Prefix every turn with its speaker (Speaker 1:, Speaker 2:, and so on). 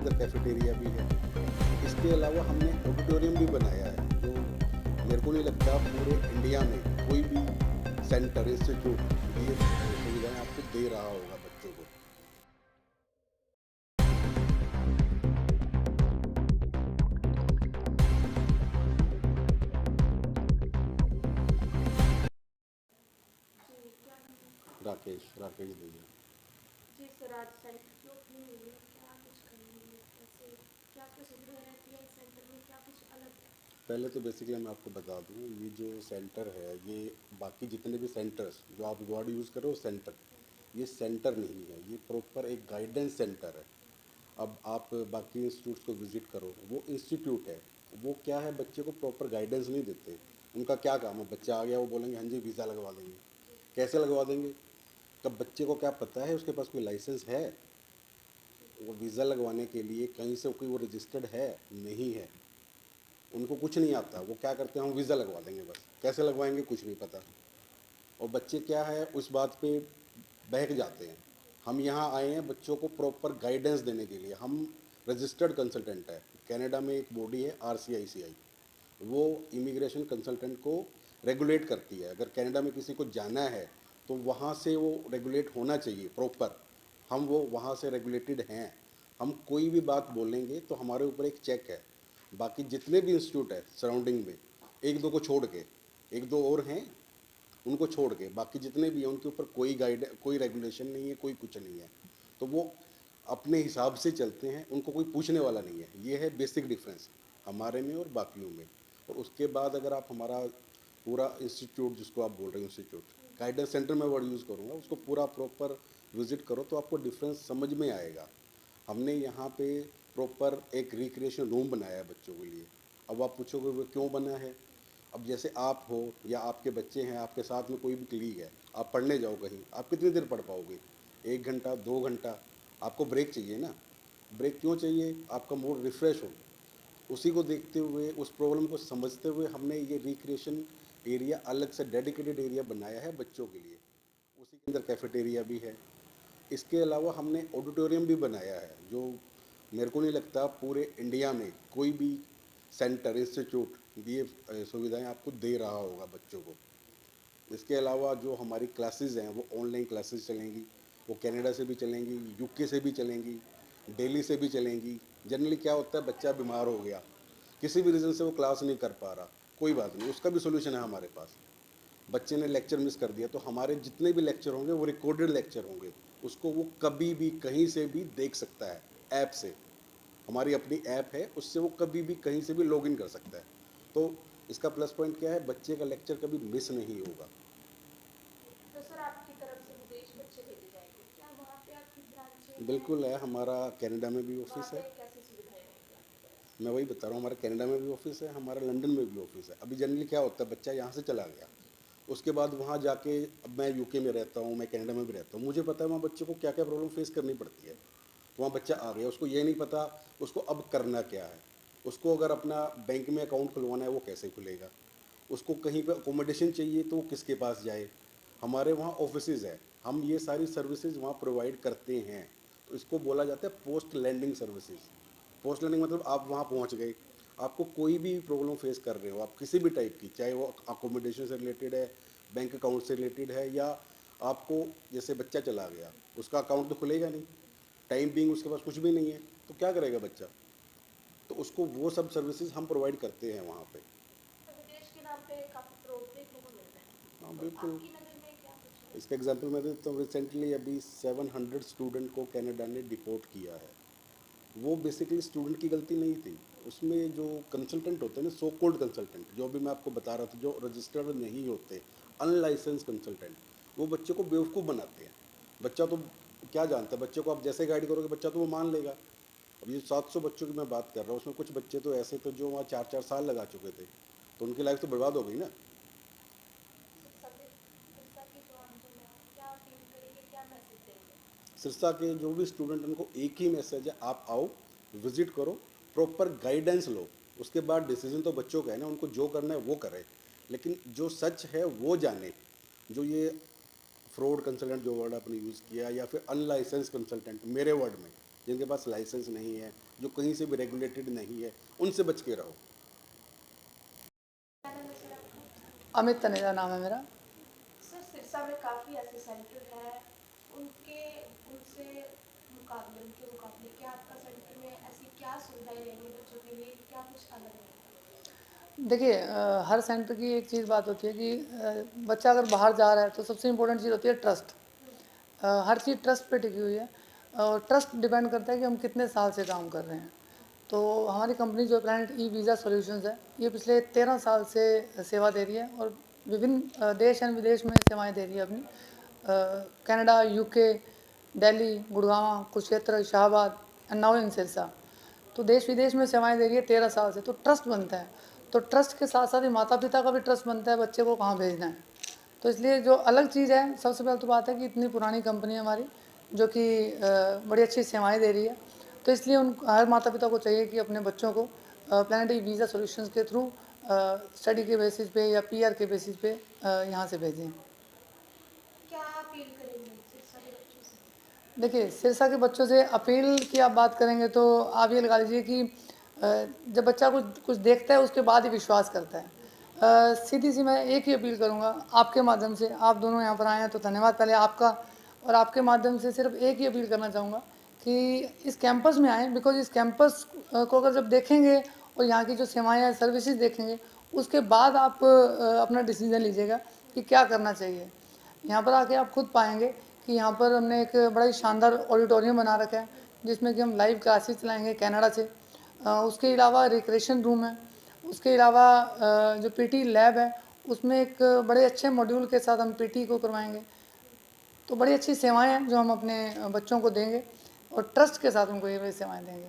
Speaker 1: अंदर कैफेटेरिया भी है। इसके अलावा हमने ऑडिटोरियम भी बनाया है, जो मेरे को नहीं लगता पूरे इंडिया में कोई भी सेंटर इंस्टीट्यूट ये सुविधाएं आपको दे रहा होगा बच्चों को।
Speaker 2: जी, क्या
Speaker 1: राकेश राकेश भैया।
Speaker 2: जी सर, आज सेंटर की ओपनिंग हुई है, क्या कुछ करनी है, कैसे क्या क्या सुविधाएं रहती है इस सेंटर में, क्या कुछ अलग है?
Speaker 1: पहले तो बेसिकली मैं आपको बता दूं, ये जो सेंटर है ये बाकी जितने भी सेंटर्स जो आप वर्ड यूज़ करो सेंटर, ये सेंटर नहीं है, ये प्रॉपर एक गाइडेंस सेंटर है। अब आप बाकी इंस्टीट्यूट्स को विज़िट करो, वो इंस्टीट्यूट है, वो क्या है, बच्चे को प्रॉपर गाइडेंस नहीं देते। उनका क्या काम है, बच्चा आ गया वो बोलेंगे हाँ जी वीज़ा लगवा देंगे। कैसे लगवा देंगे? तब बच्चे को क्या पता है उसके पास कोई लाइसेंस है? वो वीज़ा लगवाने के लिए कहीं से कोई वो रजिस्टर्ड है? नहीं है। उनको कुछ नहीं आता, वो क्या करते हैं, हम वीज़ा लगवा देंगे बस। कैसे लगवाएंगे कुछ नहीं पता। और बच्चे क्या है उस बात पे बहक जाते हैं। हम यहाँ आए हैं बच्चों को प्रॉपर गाइडेंस देने के लिए। हम रजिस्टर्ड कंसल्टेंट है, कनाडा में एक बॉडी है RCICI, वो इमिग्रेशन कंसल्टेंट को रेगुलेट करती है। अगर कनाडा में किसी को जाना है तो वहाँ से वो रेगुलेट होना चाहिए प्रॉपर। हम वो वहाँ से रेगुलेटेड हैं। हम कोई भी बात बोलेंगे तो हमारे ऊपर एक चेक है। बाकी जितने भी इंस्टीट्यूट है सराउंडिंग में, एक दो को छोड़ के, एक दो और हैं, उनको छोड़ के बाकी जितने भी हैं उनके ऊपर कोई रेगुलेशन नहीं है, कोई कुछ नहीं है। तो वो अपने हिसाब से चलते हैं, उनको कोई पूछने वाला नहीं है। ये है बेसिक डिफरेंस हमारे में और बाकियों में। और उसके बाद अगर आप हमारा पूरा इंस्टीट्यूट, जिसको आप बोल रहे हो इंस्टीट्यूट गाइडेंस सेंटर में वर्ड यूज़ करूँगा, उसको पूरा प्रॉपर विजिट करो तो आपको डिफरेंस समझ में आएगा। हमने यहाँ पे प्रॉपर एक रिक्रिएशन रूम बनाया है बच्चों के लिए। अब आप पूछोगे वो क्यों बना है? अब जैसे आप हो या आपके बच्चे हैं, आपके साथ में कोई भी कलीग है, आप पढ़ने जाओ कहीं, आप कितनी देर पढ़ पाओगे? 1 घंटा 2 घंटा। आपको ब्रेक चाहिए ना। ब्रेक क्यों चाहिए? आपका मूड रिफ़्रेश हो। उसी को देखते हुए, उस प्रॉब्लम को समझते हुए हमने ये रिक्रिएशन एरिया अलग से डेडिकेटेड एरिया बनाया है बच्चों के लिए। उसी के अंदर कैफेटेरिया भी है। इसके अलावा हमने ऑडिटोरियम भी बनाया है, जो मेरे को नहीं लगता पूरे इंडिया में कोई भी सेंटर इंस्टीट्यूट ये सुविधाएं आपको दे रहा होगा बच्चों को। इसके अलावा जो हमारी क्लासेस हैं वो ऑनलाइन क्लासेस चलेंगी। वो कनाडा से भी चलेंगी, UK से भी चलेंगी, दिल्ली से भी चलेंगी। जनरली क्या होता है, बच्चा बीमार हो गया, किसी भी रीज़न से वो क्लास नहीं कर पा रहा, कोई बात नहीं, उसका भी सोल्यूशन है हमारे पास। बच्चे ने लेक्चर मिस कर दिया तो हमारे जितने भी लेक्चर होंगे वो रिकॉर्डेड लेक्चर होंगे। उसको वो कभी भी कहीं से भी देख सकता है ऐप से। हमारी अपनी ऐप है, उससे वो कभी भी कहीं से भी लॉगिन कर सकता है। तो इसका प्लस पॉइंट क्या है, बच्चे का लेक्चर कभी मिस नहीं होगा।
Speaker 2: तो सर, आपकी तरफ से विदेश बच्चे भेजे जाएंगे, क्या वहाँ पे आपकी ब्रांचें हैं?
Speaker 1: बिल्कुल है, हमारा कनाडा में भी
Speaker 2: वहाँ
Speaker 1: ऑफिस
Speaker 2: पे
Speaker 1: है।
Speaker 2: कैसी सुविधाएं रहेंगी आपकी तरफ से?
Speaker 1: मैं वही बता रहा हूँ, हमारा कनाडा में भी ऑफिस है, हमारा लंदन में भी ऑफिस है। अभी जनरली क्या होता है, बच्चा यहाँ से चला गया, उसके बाद वहाँ जाके, अब मैं UK में रहता हूँ, मैं कनाडा में भी रहता हूँ, मुझे पता है वहाँ बच्चे को क्या क्या प्रॉब्लम फेस करनी पड़ती है। वहाँ बच्चा आ गया, उसको ये नहीं पता उसको अब करना क्या है। उसको अगर अपना बैंक में अकाउंट खुलवाना है वो कैसे खुलेगा, उसको कहीं पे अकोमोडेशन चाहिए तो वो किसके पास जाए। हमारे वहाँ ऑफिसेज़ है, हम ये सारी सर्विसेज वहाँ प्रोवाइड करते हैं। तो इसको बोला जाता है post landing services. Post learning मतलब आप वहाँ पहुँच गए, आपको कोई भी प्रॉब्लम फेस कर रहे हो, आप किसी भी टाइप की, चाहे वो अकोमोडेशन से रिलेटेड है, बैंक अकाउंट से रिलेटेड है, या आपको, जैसे बच्चा चला गया उसका अकाउंट तो खुलेगा नहीं, टाइम बिंग उसके पास कुछ भी नहीं है, तो क्या करेगा बच्चा? तो उसको वो सब सर्विसेज हम प्रोवाइड करते हैं वहाँ पे।
Speaker 2: तो विदेश के नाम पे काफ़ी फ्रॉड देखने को मिल रहा
Speaker 1: हाँ
Speaker 2: है, तो
Speaker 1: बिल्कुल।
Speaker 2: आपकी नज़र में क्या कुछ है?
Speaker 1: इसका एग्जांपल मैं देता हूँ, रिसेंटली अभी 700 स्टूडेंट को कनाडा ने डिपोर्ट किया है। वो बेसिकली स्टूडेंट की गलती नहीं थी। उसमें जो कंसल्टेंट होते हैं ना, सो कॉल्ड कंसल्टेंट, जो भी मैं आपको बता रहा था, जो रजिस्टर्ड नहीं होते, अनलाइसेंस कंसल्टेंट, वो बच्चे को बेवकूफ़ बनाते हैं। बच्चा तो क्या जानता है, बच्चे को आप जैसे गाइड करोगे बच्चा तो वो मान लेगा। अब ये 700 बच्चों की मैं बात कर रहा हूँ, उसमें कुछ बच्चे तो ऐसे थे जो वहाँ 4-4 साल लगा चुके थे, तो उनकी लाइफ तो बर्बाद हो गई ना।
Speaker 2: सिरसा के जो अंचल है, क्या अपील करेंगे, क्या मैसेज देंगे?
Speaker 1: सिरसा के जो भी स्टूडेंट, उनको एक ही मैसेज है, आप आओ, विजिट करो, प्रॉपर गाइडेंस लो। उसके बाद डिसीजन तो बच्चों का है ना, उनको जो करना है वो करें, लेकिन जो सच है वो जाने। जो ये फ्रॉड कंसल्टेंट जो वर्ड आपने यूज़ किया, या फिर अनलाइसेंस कंसल्टेंट, मेरे वर्ड में जिनके पास लाइसेंस नहीं है, जो कहीं से भी रेगुलेटेड नहीं है, उनसे बच के रहो।
Speaker 2: क्या नाम है सर आपका?
Speaker 3: अमित तनेजा नाम है मेरा।
Speaker 2: सर सिरसा में काफ़ी ऐसे सेंटर हैं, उनके उनसे उनके मुकाबले क्या आपका सेंटर में ऐसी क्या सुविधाएं रहेंगी बच्चों के लिए, क्या कुछ अलग रहेगा?
Speaker 3: देखिए हर सेंटर की एक चीज़ बात होती है कि बच्चा अगर बाहर जा रहा है तो सबसे इम्पोर्टेंट चीज़ होती है ट्रस्ट। हर चीज़ ट्रस्ट पे टिकी हुई है और ट्रस्ट डिपेंड करता है कि हम कितने साल से काम कर रहे हैं। तो हमारी कंपनी जो प्लैनेट ई वीज़ा सॉल्यूशंस है, ये पिछले 13 साल से सेवा दे रही है और विभिन्न देश एंड विदेश में सेवाएं दे रही है अपनी। Canada, UK, Delhi, Gurgaon, Kurukshetra, Shahabad and now in Sirsa. तो देश विदेश में सेवाएं दे रही है 13 साल से, तो ट्रस्ट बनता है। तो ट्रस्ट के साथ साथ ही माता पिता का भी ट्रस्ट बनता है बच्चे को कहाँ भेजना है। तो इसलिए जो अलग चीज़ है, सबसे पहले तो बात है कि इतनी पुरानी कंपनी है हमारी, जो कि बड़ी अच्छी सेवाएं दे रही है। तो इसलिए उन हर माता पिता को चाहिए कि अपने बच्चों को प्लैनेट ई वीज़ा सॉल्यूशंस के थ्रू स्टडी के बेसिस पे या पीआर के बेसिस पे यहाँ से भेजें।
Speaker 2: क्या अपील करेंगे सिरसा के बच्चों से?
Speaker 3: देखिए सिरसा के बच्चों से अपील की आप बात करेंगे तो आप ये लगा लीजिए कि जब बच्चा कुछ कुछ देखता है उसके बाद ही विश्वास करता है। सीधी सी मैं एक ही अपील करूँगा आपके माध्यम से, आप दोनों यहाँ पर आए हैं तो धन्यवाद पहले आपका, और आपके माध्यम से सिर्फ एक ही अपील करना चाहूँगा कि इस कैंपस में आएँ, बिकॉज इस कैंपस को अगर जब देखेंगे और यहाँ की जो सेवाएँ हैं, सर्विसेज देखेंगे, उसके बाद आप अपना डिसीजन लीजिएगा कि क्या करना चाहिए। यहाँ पर आके आप खुद पाएंगे कि यहाँ पर हमने एक बड़ा ही शानदार ऑडिटोरियम बना रखा है जिसमें कि हम लाइव क्लासेस चलाएंगे कनाडा से। उसके अलावा रिक्रेशन रूम है, उसके अलावा जो पीटी लैब है उसमें एक बड़े अच्छे मॉड्यूल के साथ हम पीटी को करवाएंगे। तो बड़ी अच्छी सेवाएं हैं जो हम अपने बच्चों को देंगे और ट्रस्ट के साथ उनको ये सेवाएं देंगे।